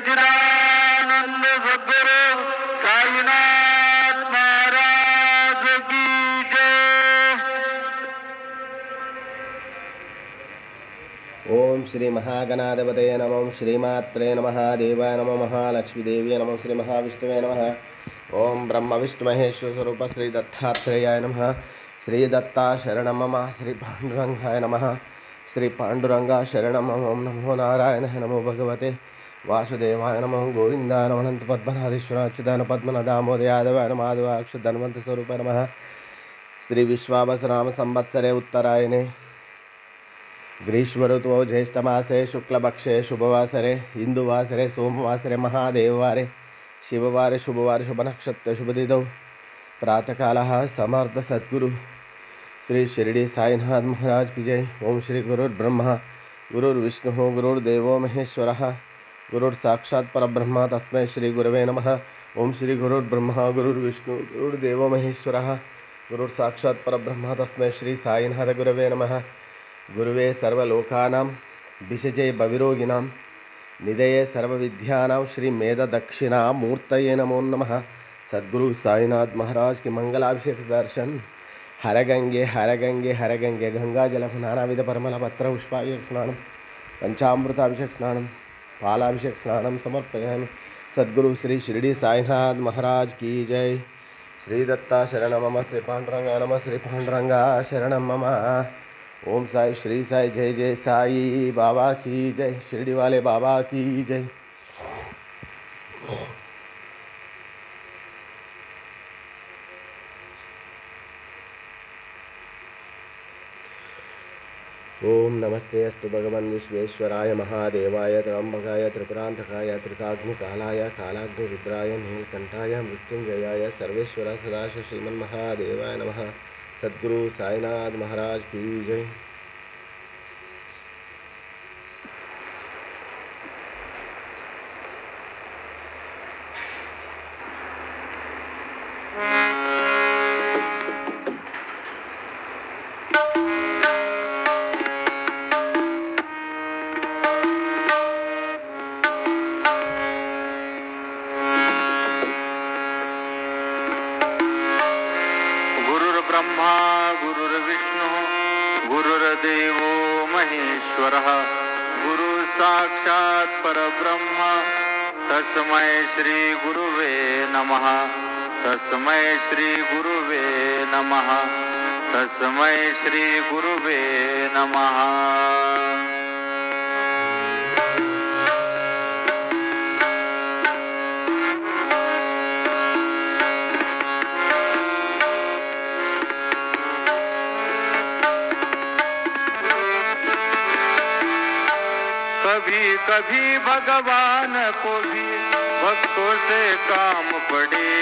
सच्चिदानंद सद्गुरु साईनाथ महाराज की जय। ओम श्री महागणाधिपतये नमः। श्रीमात्रे नमः। देवाय नमः। महालक्ष्मी देवी नमः। श्री महाविष्णुवे नमः। ओम ब्रह्म विष्णु महेश्वर स्वरूप श्री दत्तात्रेयाय नमः। श्री दत्ता शरणं मम। श्री पांडुरंगाय नमः। श्री पांडुरंगा शरणं मम। ओम नमो नारायणाय नमो भगवते वासुदेवाय नमो गोविंदाय नमः। अनंत पद्मनाभेश्वर अच्युताय पद्मनाभ दामोदर यादवाय नमः। माधवाक्ष धन्वंत स्वरूपाय नमः। श्री विश्वावसु नाम संवत्सरे उत्तरायणे ग्रीष्म ऋतु ज्येष्ठमासे शुक्लपक्षे शुभवासरे इंदुवासरे सोमवासरे महादेववारे शिववारे शुभवारे शुभनक्षत्र शुभदिनौ प्रातःकालः समर्थ सद्गुरु श्री शिरडी साईनाथ महाराज की जय। ओम श्री गुरुर्ब्रह्मा गुरुर्विष्णु गुरुर्देवो महेश्वरः गुरुर्साक्षात् परब्रह्म तस्मै श्री गुरवे नमः। ओम श्री गुरुर्ब्रह्मा गुरुर्विष्णु गुरुर्देवो महेश्वरः गुरुर्साक्षात् परब्रह्म तस्मै श्री साईनाथ गुरवे नमः। गुरुवे सर्वलोकानां विषजे भविरोगिणां निधये सर्वविद्यानां श्री मेधदक्षिणामूर्तये नमो नमः। सद्गुरु साईनाथ महाराज के मंगलाभिषेक दर्शन। हर गंगे हर गंगे हर गंगे गंगा जल नानाविध परमल पत्र पुष्पाभिषेक स्नानं पंचामृताभिषेक स्नानं पालाभिषेक स्नानं समर्पयामि। सद्गुरु श्री शिरडी साईनाथ महाराज की जय। श्री दत्ता शरणं मम। श्री पांडुरंगा नमः। श्री पांडुरंगा शरणं मम। ओम साई श्री साई जय जय साई बाबा की जय। शिरडी वाले बाबा की जय। ओम नमस्ते अस्तु भगवन् विश्वेश्वराय महादेवाय त्र्यंबकाय त्रिपुरांतकाय त्रिकाग्निकालाय कालाग्निरुद्राय नीलकंठाय मृत्युंजयाय सर्वेश्वर सदाशिव श्रीमन्महादेवाय नमः। सद्गुरु साईनाथ महाराज की जय। ब्रह्मा गुरुर्विष्णु गुरुर्देवो महेश्वरः गुरु साक्षात् परब्रह्म तस्मै श्री गुरुवे नमः। तस्मै श्री गुरुवे नमः। तस्मै श्री गुरुवे नमः। कभी कभी भगवान को भी भक्तों से काम पड़े।